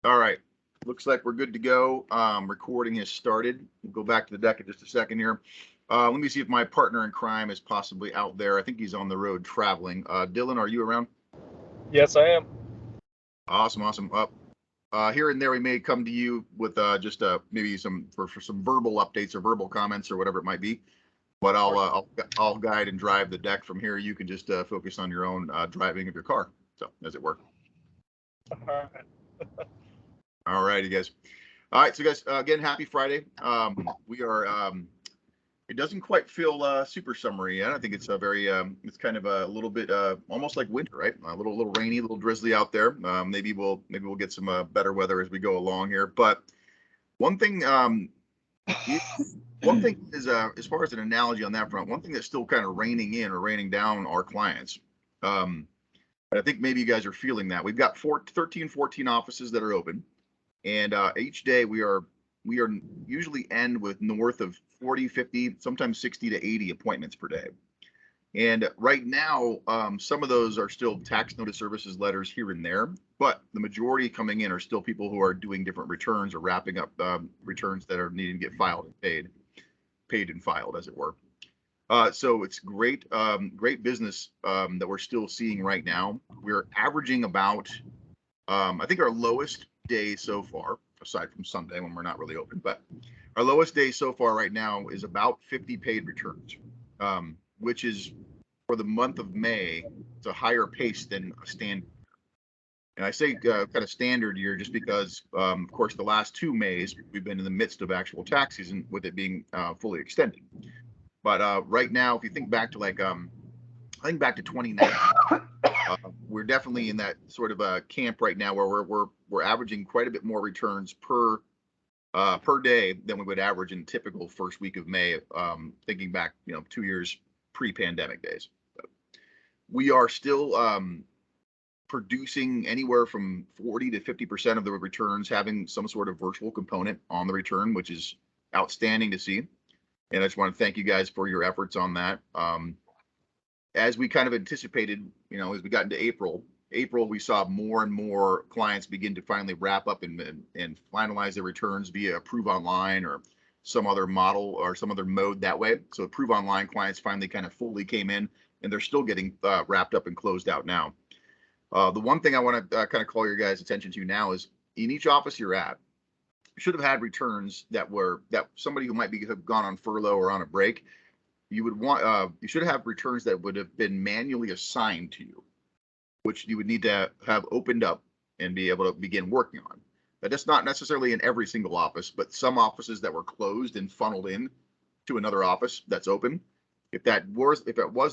All right. Looks like we're good to go. Recording has started. We'll go back to the deck in just a second here. Let me see if my partner in crime is possibly out there. I think he's on the road traveling. Dylan, are you around? Yes, I am. Awesome, awesome. Here and there, we may come to you with just maybe some for some verbal updates or verbal comments or whatever it might be. But I'll guide and drive the deck from here. You can just focus on your own driving of your car, so as it were. All right. All righty, guys. All right, so guys, again, happy Friday. We are. It doesn't quite feel super summery yet. I think it's a very. It's kind of a little bit almost like winter, right? A little rainy, a little drizzly out there. Maybe we'll get some better weather as we go along here. But one thing, one thing is as far as an analogy on that front, one thing that's still kind of raining in or raining down our clients. And I think maybe you guys are feeling that. We've got 13, 14 offices that are open. And each day we are usually end with north of 40, 50, sometimes 60 to 80 appointments per day. And right now, some of those are still tax notice services letters here and there, but the majority coming in are still people who are doing different returns or wrapping up returns that are needing to get filed and paid and filed, as it were. So it's great business that we're still seeing right now. We're averaging about, I think our lowest day so far, aside from Sunday when we're not really open, but our lowest day so far right now is about 50 paid returns, which is for the month of May. It's a higher pace than a standard. And I say kind of standard year just because, of course, the last 2 Mays, we've been in the midst of actual tax season with it being fully extended. But right now, if you think back to I think back to 2019, we're definitely in that sort of a camp right now where we're averaging quite a bit more returns per day than we would average in typical first week of May. Thinking back, 2 years pre-pandemic days. We are still producing anywhere from 40 to 50% of the returns having some sort of virtual component on the return, which is outstanding to see. And I just want to thank you guys for your efforts on that. As we kind of anticipated, as we got into April, we saw more and more clients begin to finally wrap up and finalize their returns via Approve Online or some other model or some other mode that way. So Approve Online clients finally kind of fully came in, and they're still getting wrapped up and closed out now. The one thing I want to kind of call your guys' attention to now is in each office you're at, you should have had returns that somebody who might have gone on furlough or on a break, you should have returns that would have been manually assigned to you, which you would need to have opened up and be able to begin working on. That's not necessarily in every single office, but some offices that were closed and funneled in to another office that's open. If it was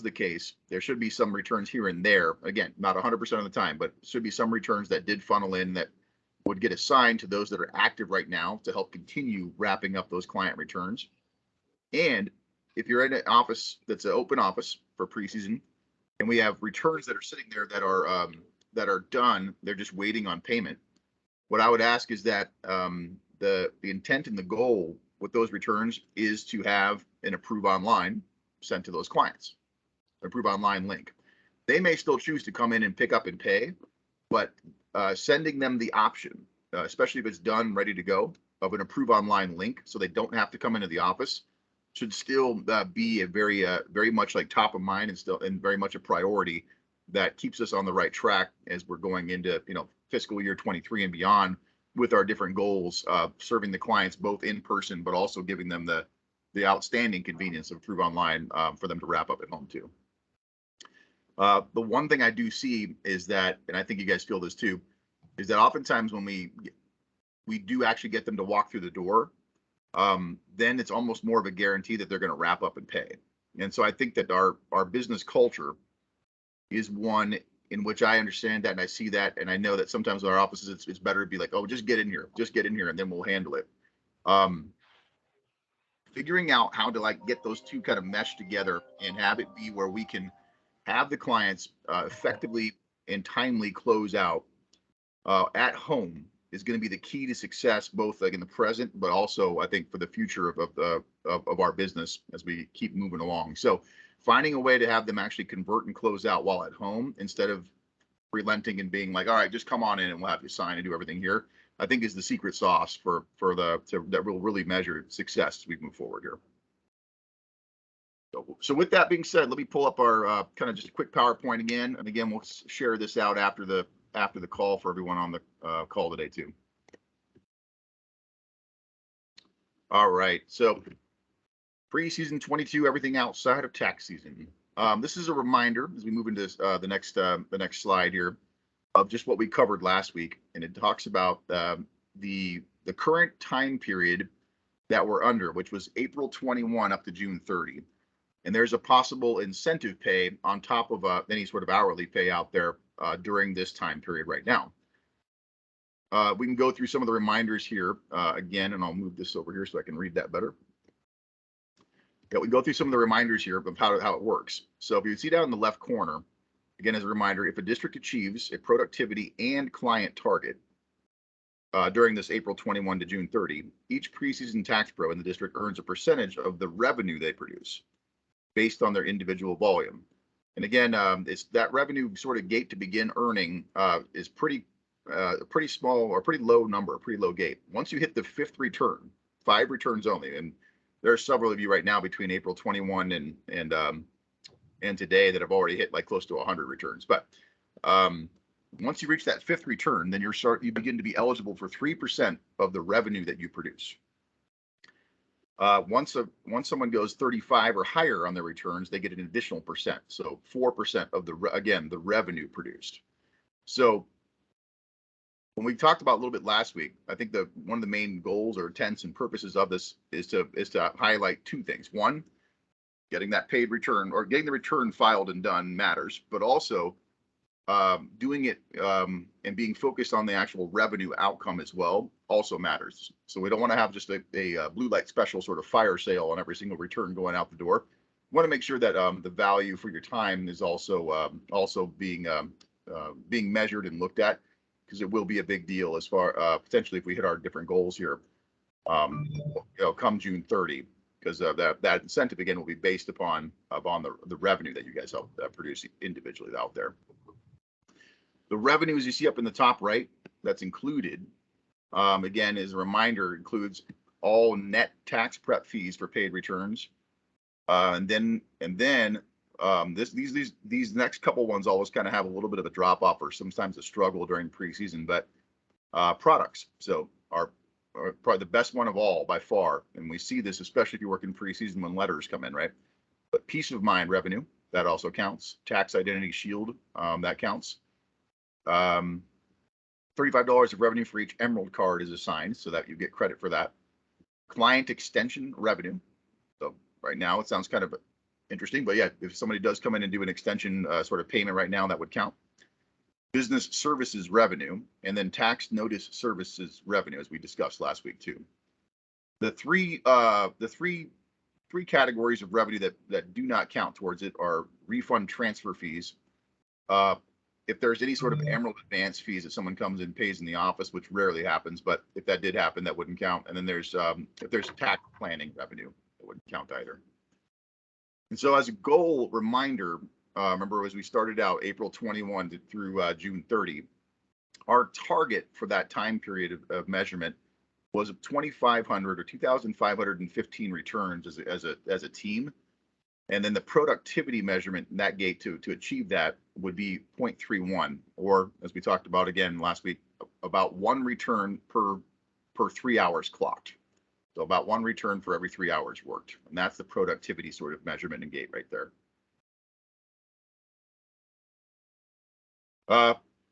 the case, there should be some returns here and there. Again, not 100% of the time, but should be some returns that did funnel in that would get assigned to those that are active right now to help continue wrapping up those client returns. And if you're in an office that's an open office for preseason, and we have returns that are sitting there that are done, they're just waiting on payment. What I would ask is that the intent and the goal with those returns is to have an Approve Online sent to those clients, Approve Online link. They may still choose to come in and pick up and pay, but sending them the option, especially if it's done, ready to go, of an Approve Online link, so they don't have to come into the office, should still be a very much like top of mind and very much a priority that keeps us on the right track as we're going into fiscal year 23 and beyond with our different goals of serving the clients both in person, but also giving them the outstanding convenience of Approve Online for them to wrap up at home too. The one thing I do see is that, and I think you guys feel this too, is that oftentimes when we do actually get them to walk through the door, then it's almost more of a guarantee that they're going to wrap up and pay. And so I think that our business culture is one in which I understand that and I see that, and I know that sometimes in our offices it's better to be like, oh, just get in here, and then we'll handle it. Figuring out how to get those two kind of mesh together and have it be where we can have the clients effectively and timely close out at home is going to be the key to success, both in the present, but also I think for the future of our business as we keep moving along. So finding a way to have them actually convert and close out while at home instead of relenting and being like, all right, just come on in and we'll have you sign and do everything here. I think is the secret sauce that will really measure success as we move forward here. So with that being said, let me pull up our kind of just a quick PowerPoint again, and again we'll share this out after the call for everyone on the call today too. All right, so preseason 22, everything outside of tax season. This is a reminder as we move into the next slide here of just what we covered last week, and it talks about the current time period that we're under, which was April 21 up to June 30. And there's a possible incentive pay on top of any sort of hourly pay out there during this time period right now. We can go through some of the reminders here again, and I'll move this over here so I can read that better. Yeah, we go through some of the reminders here of how it works. So if you see down in the left corner, again, as a reminder, if a district achieves a productivity and client target during this April 21 to June 30, each preseason tax pro in the district earns a percentage of the revenue they produce based on their individual volume. And again, it's that revenue sort of gate to begin earning is pretty small or pretty low number, pretty low gate. Once you hit the 5th return, 5 returns only, and there are several of you right now between April 21 and today that have already hit like close to 100 returns. But once you reach that 5th return, then you begin to be eligible for 3% of the revenue that you produce. Once someone goes 35 or higher on their returns, they get an additional percent. So 4% of the revenue produced. So when we talked about a little bit last week, I think one of the main goals or intents and purposes of this is to highlight 2 things. One, getting that paid return or getting the return filed and done matters, but also doing it and being focused on the actual revenue outcome as well also matters. So we don't want to have just a blue light special sort of fire sale on every single return going out the door. We want to make sure that the value for your time is also being measured and looked at, because it will be a big deal as far potentially if we hit our different goals here come June 30, because that incentive again will be based upon the revenue that you guys help produce individually out there. The revenues you see up in the top right, that's included, again, as a reminder, includes all net tax prep fees for paid returns, and then these next couple ones always kind of have a little bit of a drop off or sometimes a struggle during preseason, but products. So are probably the best one of all by far, and we see this especially if you work in preseason when letters come in, right? But peace of mind revenue, that also counts. Tax identity shield, that counts. $35 of revenue for each Emerald card is assigned, so that you get credit for that. Client extension revenue. So right now it sounds kind of interesting, but yeah, if somebody does come in and do an extension sort of payment right now, that would count. Business services revenue, and then tax notice services revenue, as we discussed last week too. The three categories of revenue that do not count towards it are refund transfer fees. If there's any sort of Emerald advance fees that someone comes and pays in the office, which rarely happens, but if that did happen, that wouldn't count. And then there's if there's tax planning revenue, it wouldn't count either. And so as a goal reminder, remember as we started out April 21 through June 30, our target for that time period of measurement was 2,500 or 2,515 returns as a team. And then the productivity measurement in that gate to achieve that would be 0.31, or as we talked about again last week, about 1 return per 3 hours clocked. So about 1 return for every 3 hours worked. And that's the productivity sort of measurement and gate right there.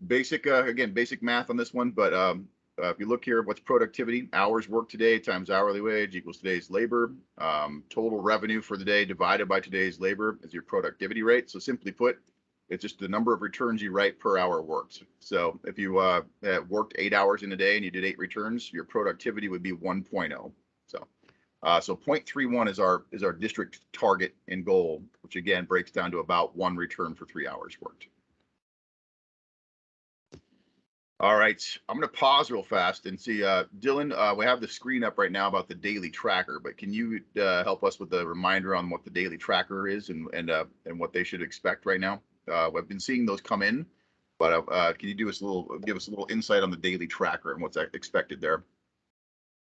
Basic math on this one, but if you look here, what's productivity? Hours worked today times hourly wage equals today's labor. Total revenue for the day divided by today's labor is your productivity rate. So simply put, it's just the number of returns you write per hour worked. So if you worked 8 hours in a day and you did 8 returns, your productivity would be 1.0. So 0.31 is our district target and goal, which again breaks down to about 1 return for 3 hours worked. All right, I'm going to pause real fast and see, Dylan, we have the screen up right now about the daily tracker, but can you help us with a reminder on what the daily tracker is and what they should expect right now? I've been seeing those come in, But can you give us a little insight on the daily tracker and what's expected there?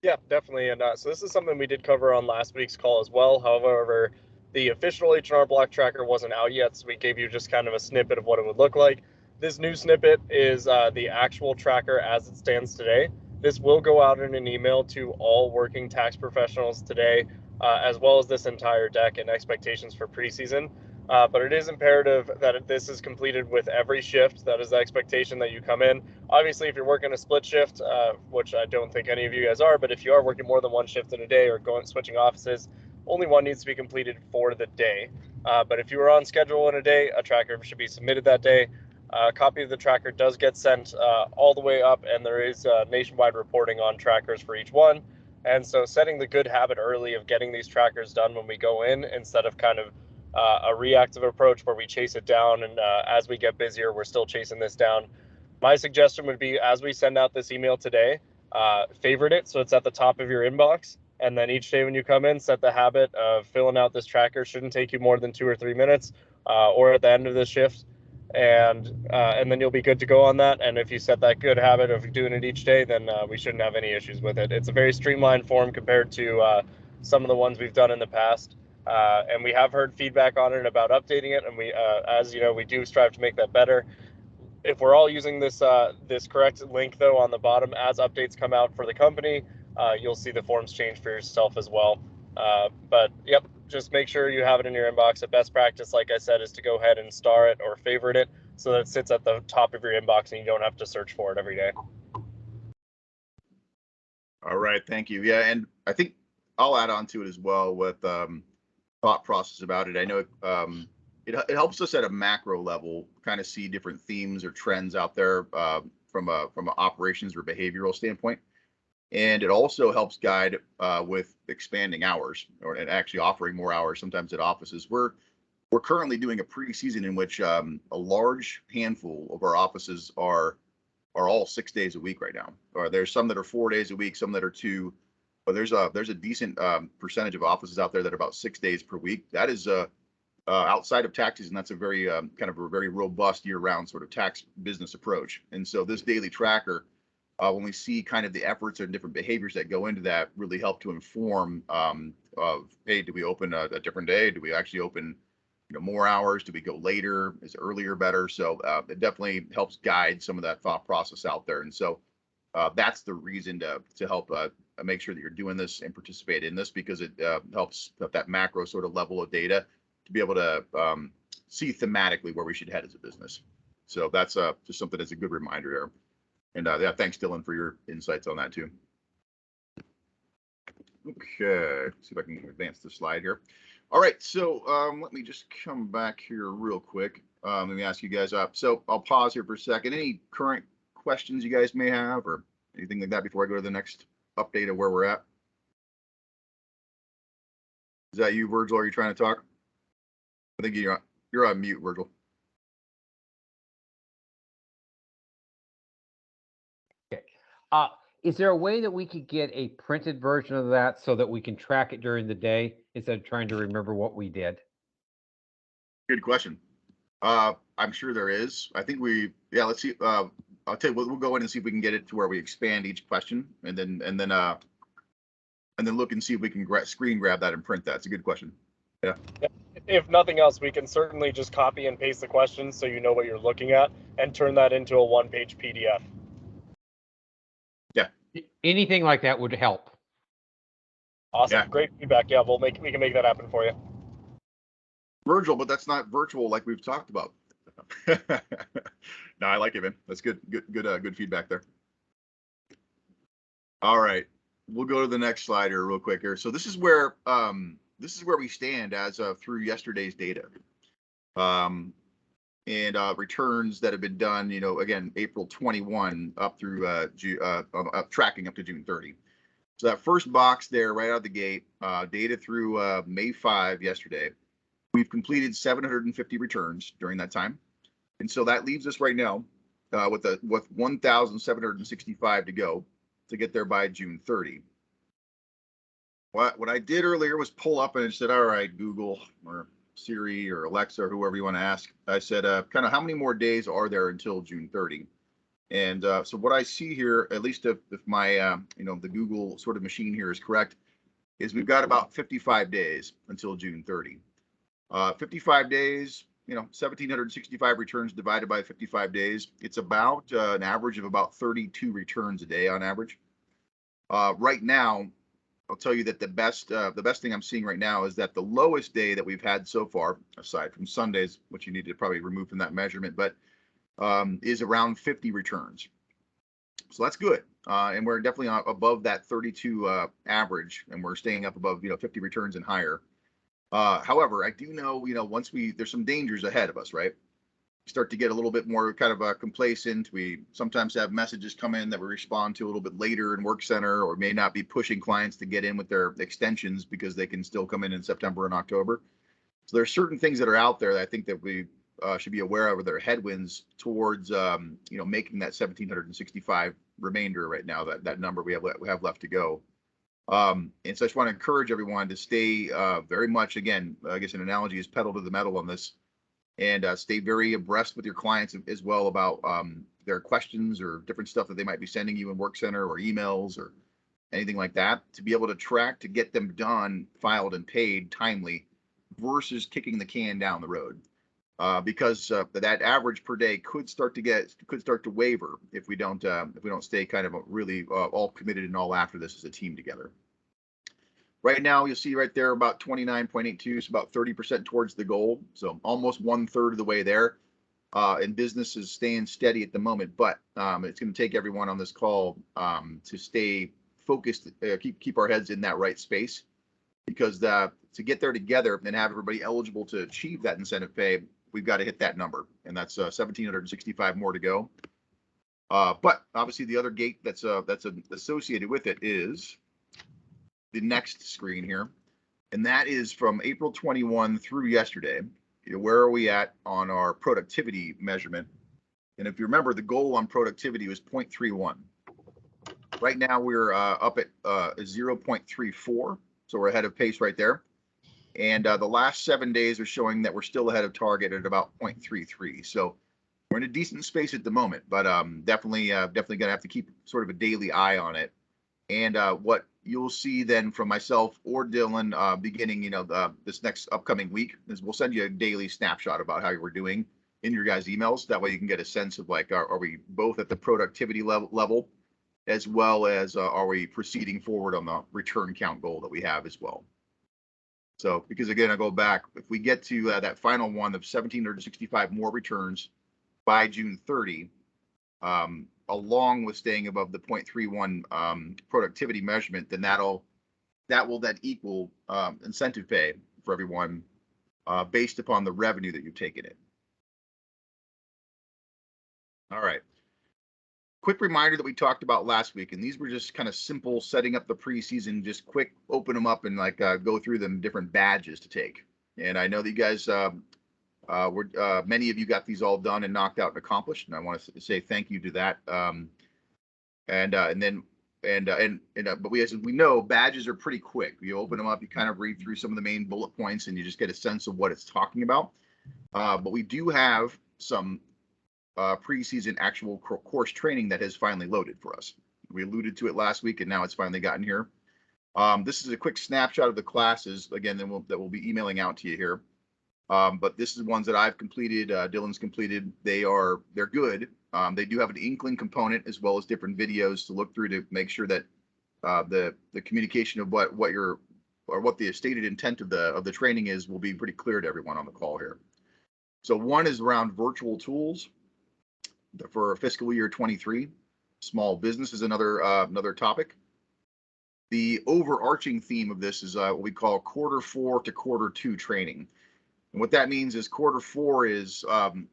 Yeah, definitely. And so this is something we did cover on last week's call as well. However, the official H&R Block tracker wasn't out yet, so we gave you just kind of a snippet of what it would look like. This new snippet is the actual tracker as it stands today. This will go out in an email to all working tax professionals today, as well as this entire deck and expectations for preseason. But it is imperative that this is completed with every shift. That is the expectation that you come in. Obviously, if you're working a split shift, which I don't think any of you guys are, but if you are working more than one shift in a day or switching offices, only one needs to be completed for the day. But if you are on schedule in a day, a tracker should be submitted that day. A copy of the tracker does get sent all the way up, and there is nationwide reporting on trackers for each one. And so setting the good habit early of getting these trackers done when we go in, instead of kind of a reactive approach where we chase it down, and as we get busier, we're still chasing this down. My suggestion would be, as we send out this email today, favorite it so it's at the top of your inbox. And then each day when you come in, set the habit of filling out this tracker. Shouldn't take you more than 2 or 3 minutes, or at the end of the shift. And then you'll be good to go on that. And if you set that good habit of doing it each day, then we shouldn't have any issues with it. It's a very streamlined form compared to some of the ones we've done in the past. And we have heard feedback on it about updating it. And we, as you know, we do strive to make that better. If we're all using this correct link though on the bottom, as updates come out for the company, you'll see the forms change for yourself as well. But yep, just make sure you have it in your inbox. A best practice, like I said, is to go ahead and star it or favorite it so that it sits at the top of your inbox and you don't have to search for it every day. All right, thank you. Yeah, and I think I'll add on to it as well with thought process about it. I know it helps us at a macro level kind of see different themes or trends out there from an operations or behavioral standpoint. And it also helps guide with expanding hours and actually offering more hours sometimes at offices. We're currently doing a preseason in which a large handful of our offices are all 6 days a week right now. Or there's some that are 4 days a week, some that are 2. But there's a decent percentage of offices out there that are about 6 days per week. That is outside of taxes, and that's a very kind of a very robust year-round sort of tax business approach. And so this daily tracker, when we see kind of the efforts and different behaviors that go into that, really help to inform of, hey, do we open a different day? Do we actually open more hours? Do we go later? Is earlier better? So it definitely helps guide some of that thought process out there. And so that's the reason to help make sure that you're doing this and participate in this, because it helps at that macro sort of level of data to be able to see thematically where we should head as a business. So that's just something that's a good reminder there. And yeah, thanks, Dylan, for your insights on that too. Okay, see if I can advance the slide here. All right, so let me just come back here real quick. Let me ask you guys up. So I'll pause here for a second. Any current questions you guys may have or anything like that before I go to the next update of where we're at? Is that you, Virgil? Are you trying to talk? I think you're on mute, Virgil. Okay. Is there a way that we could get a printed version of that so that we can track it during the day instead of trying to remember what we did? Good question. I'm sure there is. I think let's see. I'll tell you, we'll go in and see if we can get it to where we expand each question and then look and see if we can screen grab that and print that. It's a good question. Yeah. If nothing else, we can certainly just copy and paste the questions so you know what you're looking at and turn that into a one-page PDF. Yeah. Anything like that would help. Awesome. Yeah. Great feedback. Yeah, we can make that happen for you. Virgil, but that's not virtual like we've talked about. No, I like it, man. That's good feedback there. All right, we'll go to the next slide here real quick here. So this is where we stand as of through yesterday's data, and returns that have been done. Again, April 21 up through tracking up to June 30. So that first box there, right out of the gate, data through May 5 yesterday. We've completed 750 returns during that time. And so that leaves us right now with 1,765 to go to get there by June 30. What I did earlier was pull up and it said, all right, Google or Siri or Alexa or whoever you want to ask. I said, kind of how many more days are there until June 30? And so what I see here, at least if my, the Google sort of machine here is correct, is we've got about 55 days until June 30. 55 days, 1,765 returns divided by 55 days. It's about an average of about 32 returns a day on average. Right now, I'll tell you that the best thing I'm seeing right now is that the lowest day that we've had so far, aside from Sundays, which you need to probably remove from that measurement, but is around 50 returns. So that's good. And we're definitely above that 32 average, and we're staying up above 50 returns and higher. However, I do know once there's some dangers ahead of us, right? Start to get a little bit more kind of complacent. We sometimes have messages come in that we respond to a little bit later in Work Center, or may not be pushing clients to get in with their extensions because they can still come in September and October. So there's certain things that are out there that I think that we should be aware of, or their headwinds towards making that 1,765 remainder right now, that number we have left to go. And so I just want to encourage everyone to stay very much, again, I guess an analogy is pedal to the metal on this, and stay very abreast with your clients as well about their questions or different stuff that they might be sending you in Work Center or emails or anything like that, to be able to track to get them done, filed, and paid timely versus kicking the can down the road. Because that average per day could start to waver if we don't stay kind of really all committed and all after this as a team together. Right now, you'll see right there about 29.82, so about 30% towards the goal, so almost 1/3 of the way there. And business is staying steady at the moment, but it's going to take everyone on this call to stay focused, keep our heads in that right space, because to get there together and have everybody eligible to achieve that incentive pay, we've got to hit that number, and that's 1,765 more to go. But obviously, the other gate that's associated with it is the next screen here, and that is from April 21 through yesterday. Where are we at on our productivity measurement? And if you remember, the goal on productivity was 0.31. Right now, we're up at 0.34, so we're ahead of pace right there. And the last 7 days are showing that we're still ahead of target at about 0.33. So we're in a decent space at the moment, but definitely going to have to keep sort of a daily eye on it. And what you'll see then from myself or Dylan beginning, this next upcoming week, is we'll send you a daily snapshot about how we're doing in your guys' emails. That way you can get a sense of like, are we both at the productivity level as well as are we proceeding forward on the return count goal that we have as well. So, because again, I go back, if we get to that final one of 1,765 more returns by June 30, along with staying above the 0.31 productivity measurement, then that will then equal incentive pay for everyone based upon the revenue that you've taken in. All right. Quick reminder that we talked about last week, and these were just kind of simple setting up the preseason, just quick, open them up and like go through them, different badges to take. And I know that you guys, many of you got these all done and knocked out and accomplished, and I want to say thank you to that. But as we know, badges are pretty quick. You open them up, you kind of read through some of the main bullet points, and you just get a sense of what it's talking about. But we do have some preseason actual course training that has finally loaded for us. We alluded to it last week, and now it's finally gotten here. This is a quick snapshot of the classes, again, that we'll be emailing out to you here. But this is ones that I've completed, Dylan's completed. They're good. They do have an inkling component as well as different videos to look through to make sure that the communication of what the stated intent of the training is will be pretty clear to everyone on the call here. So one is around virtual tools for fiscal year 23. Small business is another topic. The overarching theme of this is what we call Q4 to Q2 training. And what that means is Q4 is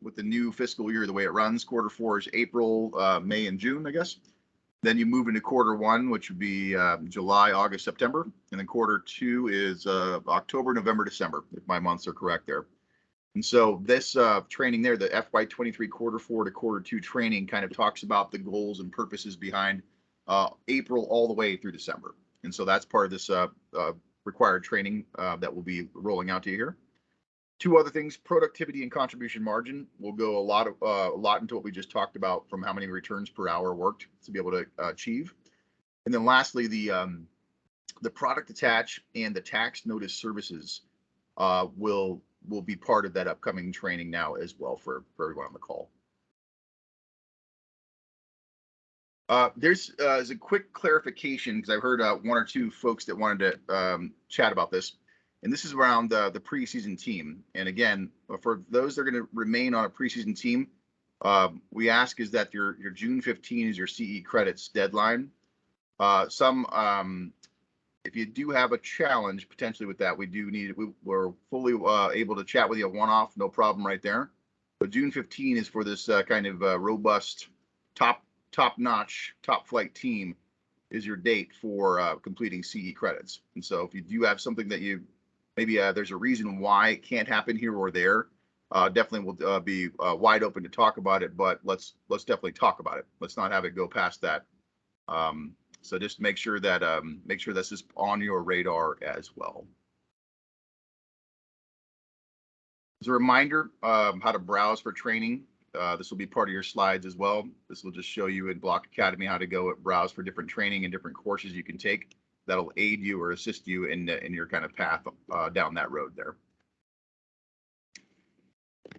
with the new fiscal year, the way it runs, Q4 is April, May, and June, I guess. Then you move into Q1, which would be July, August, September. And then Q2 is October, November, December, if my months are correct there. And so this training there, the FY23 Q4 to Q2 training, kind of talks about the goals and purposes behind April all the way through December. And so that's part of this required training that we'll be rolling out to you here. Two other things: productivity and contribution margin will go a lot into what we just talked about from how many returns per hour worked to be able to achieve. And then lastly, the product attach and the tax notice services will be part of that upcoming training now as well for everyone on the call. There's a quick clarification because I've heard one or two folks that wanted to chat about this, and this is around the preseason team. And again, for those that are going to remain on a preseason team, we ask is that your June 15 is your CE credits deadline. If you do have a challenge potentially with that, we're fully able to chat with you one-off, no problem right there. But June 15 is for this kind of robust, top-notch, top-flight team is your date for completing CE credits. And so if you do have something that maybe there's a reason why it can't happen here or there, definitely will be wide open to talk about it. But let's definitely talk about it. Let's not have it go past that. So just make sure this is on your radar as well. As a reminder, how to browse for training. This will be part of your slides as well. This will just show you in Block Academy how to go browse for different training and different courses you can take that'll aid you or assist you in your kind of path down that road there.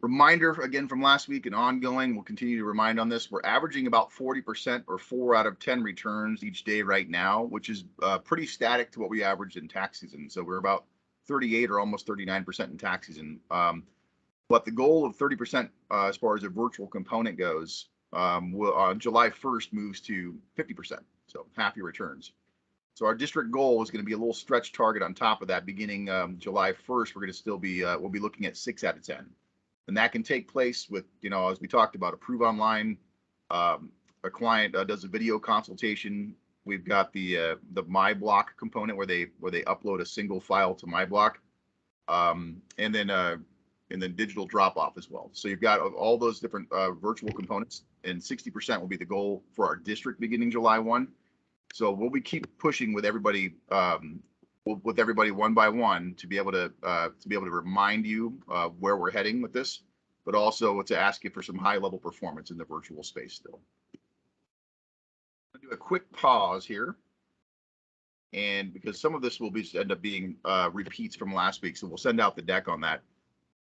Reminder again from last week and ongoing, we'll continue to remind on this. We're averaging about 40% or 4 out of 10 returns each day right now, which is pretty static to what we averaged in tax season. So we're about 38 or almost 39% in tax season. But the goal of 30% as far as a virtual component goes, on July 1st moves to 50%. So half your returns. So our district goal is going to be a little stretch target on top of that. Beginning July 1st, we're going to still be we'll be looking at 6 out of 10. And that can take place with, as we talked about, Approve Online. A client does a video consultation. We've got the MyBlock component where they upload a single file to MyBlock, and then digital drop off as well. So you've got all those different virtual components, and 60% will be the goal for our district beginning July 1. So we'll be keep pushing with everybody. With everybody one by one to be able to remind you where we're heading with this, but also to ask you for some high level performance in the virtual space still. I'll do a quick pause here, and because some of this will end up being repeats from last week, so we'll send out the deck on that.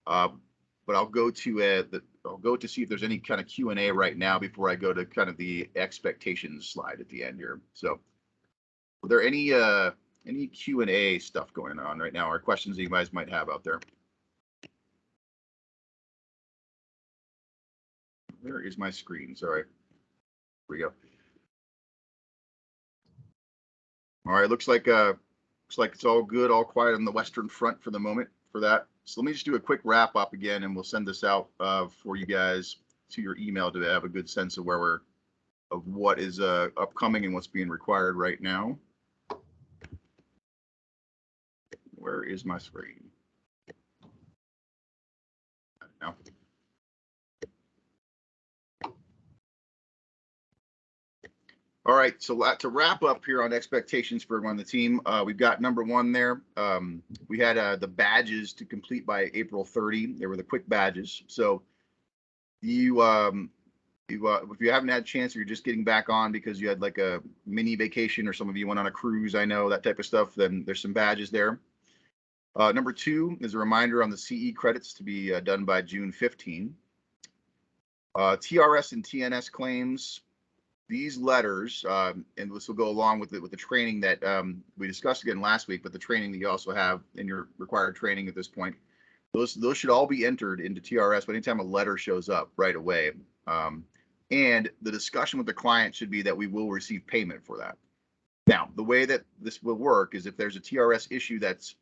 But I'll go to see if there's any kind of Q&A right now before I go to kind of the expectations slide at the end here. So, are there any Q&A stuff going on right now, or questions that you guys might have out there? Where is my screen? Sorry. Here we go. All right, looks like it's all good, all quiet on the Western Front for the moment for that. So let me just do a quick wrap up again, and we'll send this out for you guys to your email to have a good sense of what is upcoming and what's being required right now. Where is my screen? Now. All right, so to wrap up here on expectations for everyone on the team, we've got number 1 there. We had the badges to complete by April 30. They were the quick badges. So if you haven't had a chance, or you're just getting back on because you had like a mini vacation, or some of you went on a cruise, I know that type of stuff, then there's some badges there. Number 2 is a reminder on the CE credits to be done by June 15. TRS and TNS claims. These letters, and this will go along with the training that we discussed again last week, but the training that you also have in your required training at this point, those should all be entered into TRS anytime a letter shows up right away. And the discussion with the client should be that we will receive payment for that. Now, the way that this will work is if there's a TRS issue there's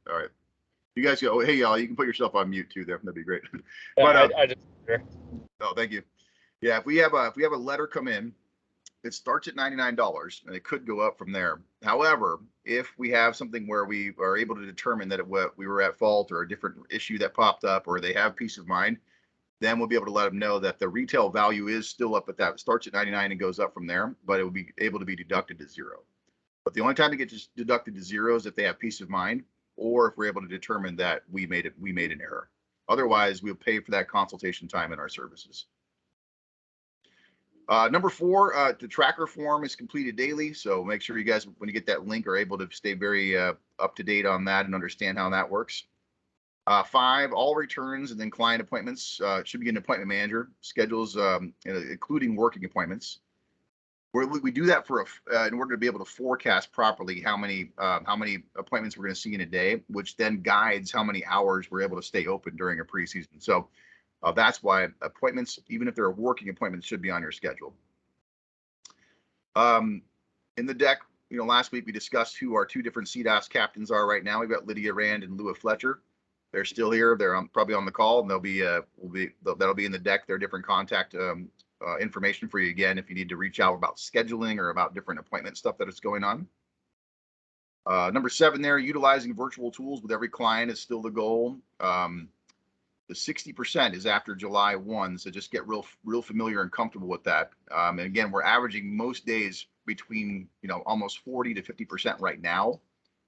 all right. You guys go, oh, hey, y'all, you can put yourself on mute too there. That'd be great. Yeah, But I just oh, thank you. Yeah, if we have a letter come in, it starts at $99 and it could go up from there. However, if we have something where we are able to determine that we were at fault, or a different issue that popped up, or they have peace of mind, then we'll be able to let them know that the retail value is still up at that. It starts at $99 and goes up from there, but it will be able to be deducted to 0. But the only time it gets deducted to zero is if they have peace of mind, or if we're able to determine that we made an error. Otherwise, we'll pay for that consultation time in our services. Number 4, the tracker form is completed daily. So make sure you guys, when you get that link, are able to stay very up to date on that and understand how that works. 5, all returns and then client appointments should be an appointment manager, schedules, including working appointments. We do that for in order to be able to forecast properly how many appointments we're going to see in a day, which then guides how many hours we're able to stay open during a preseason. So that's why appointments, even if they're working appointments, should be on your schedule. In the deck, last week we discussed who our 2 different CDAS captains are right now. We've got Lydia Rand and Lua Fletcher. They're still here. They're probably on the call, and that'll be in the deck. Their different contact information for you again if you need to reach out about scheduling or about different appointment stuff that is going on. Number 7 there, utilizing virtual tools with every client is still the goal. The 60% is after July 1, so just get real familiar and comfortable with that. And again, we're averaging most days between almost 40 to 50% right now.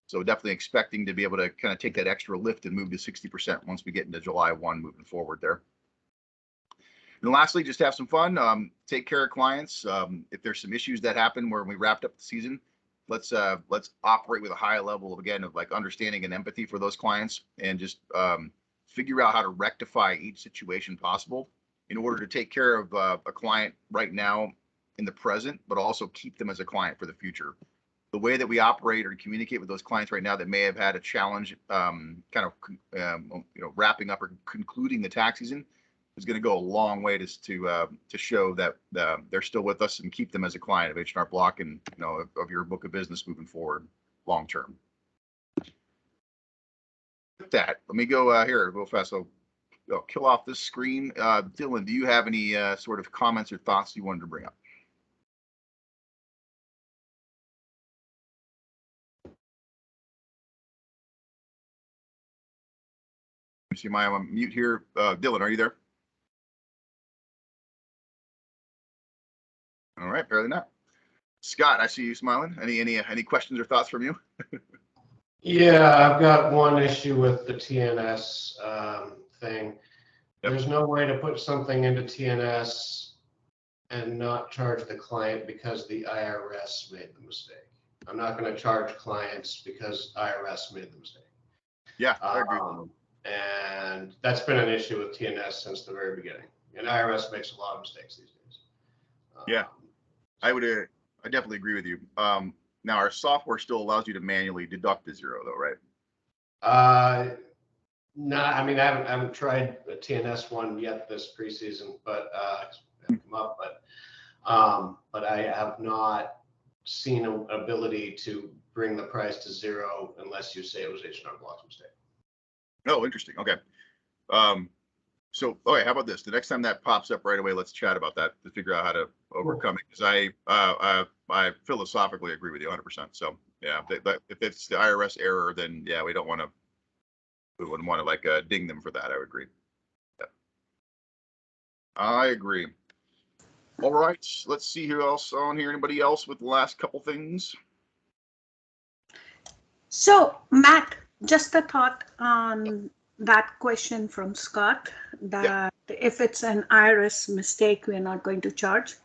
So definitely expecting to be able to kind of take that extra lift and move to 60% once we get into July 1 moving forward there. And lastly, just have some fun. Take care of clients. If there's some issues that happen where we wrapped up the season, let's operate with a high level of like understanding and empathy for those clients, and just figure out how to rectify each situation possible in order to take care of a client right now in the present, but also keep them as a client for the future. The way that we operate or communicate with those clients right now that may have had a challenge, wrapping up or concluding the tax season, is going to go a long way to show that they're still with us and keep them as a client of H&R Block and of your book of business moving forward long term. With that, let me go here real fast. So I'll kill off this screen. Dylan, do you have any sort of comments or thoughts you wanted to bring up? See my I'm on mute here. Dylan, are you there? All right, apparently not. Scott, I see you smiling. Any questions or thoughts from you? Yeah, I've got one issue with the TNS thing. Yep. There's no way to put something into TNS and not charge the client because the IRS made the mistake. I'm not going to charge clients because IRS made the mistake. Yeah, I agree. And that's been an issue with TNS since the very beginning. And IRS makes a lot of mistakes these days. Yeah, I definitely agree with you. Now our software still allows you to manually deduct the zero, though, right? No, I mean I haven't tried a TNS one yet this preseason, but come up. But I have not seen an ability to bring the price to zero unless you say it was H&R Block's mistake. Oh, interesting. Okay. So, okay, how about this? The next time that pops up right away, let's chat about that to figure out how to overcome it. Because I philosophically agree with you 100%. So, yeah, if it's the IRS error, then yeah, we wouldn't want to like ding them for that. I would agree. Yeah. I agree. All right, let's see who else on here. Anybody else with the last couple things? So, Matt, just a thought on that question from Scott, that if it's an IRS mistake, we're not going to charge.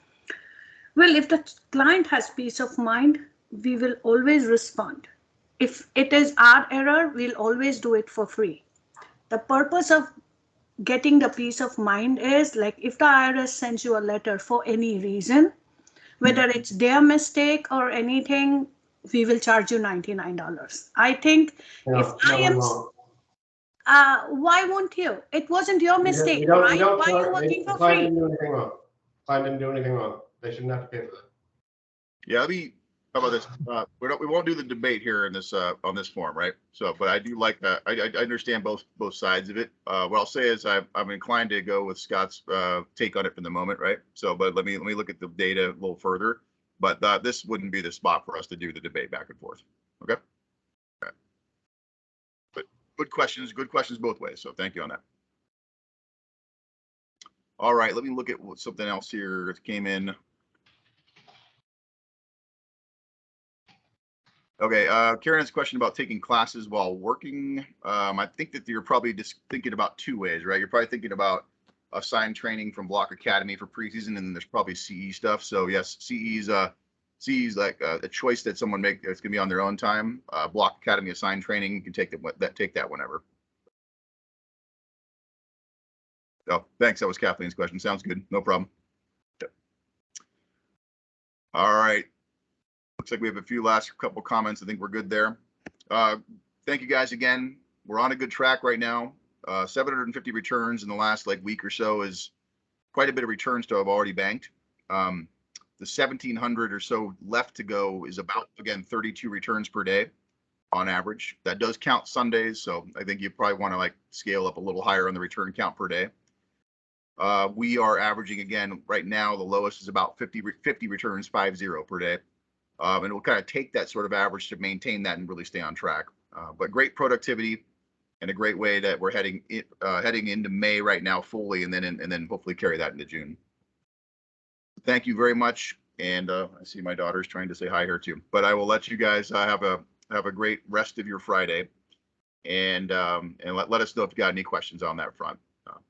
Well, if the client has peace of mind, we will always respond. If it is our error, we'll always do it for free. The purpose of getting the peace of mind is like if the IRS sends you a letter for any reason, whether it's their mistake or anything, we will charge you $99. I think why won't you? It wasn't your mistake, right? Why are you working for free? Client didn't do anything wrong. Client didn't do anything wrong. They shouldn't have to pay for that. Yeah, how about this? We won't do the debate here in this on this forum, right? So, but I do like that. I understand both sides of it. What I'll say is I'm inclined to go with Scott's take on it for the moment, right? So, but let me look at the data a little further. But this wouldn't be the spot for us to do the debate back and forth. Okay. But good questions both ways. So thank you on that. All right, let me look at something else here that came in. Okay, Karen has a question about taking classes while working. I think that you're probably just thinking about two ways, right? You're probably thinking about assigned training from Block Academy for preseason, and then there's probably CE stuff. So yes, CE's like a choice that someone make that's gonna be on their own time. Block Academy assigned training, you can take that whenever. Oh, thanks. That was Kathleen's question. Sounds good. No problem. Yep. All right. Looks like we have a few last couple comments. I think we're good there. Thank you guys again. We're on a good track right now. 750 returns in the last week or so is quite a bit of returns to have already banked. The 1,700 or so left to go is about, again, 32 returns per day on average. That does count Sundays, so I think you probably want to scale up a little higher on the return count per day. We are averaging, again, right now, the lowest is about 50 returns, 50 per day. And we'll kind of take that sort of average to maintain that and really stay on track. But great productivity and a great way that we're heading into May right now fully, and then hopefully carry that into June. Thank you very much. And I see my daughter's trying to say hi here too. But I will let you guys have a great rest of your Friday, and let us know if you got any questions on that front.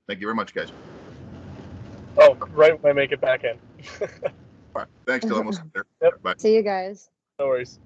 Thank you very much, guys. Oh, right when I make it back in. All right. Thanks, Dylan. We'll see you there. Yep. Bye. See you guys. No worries.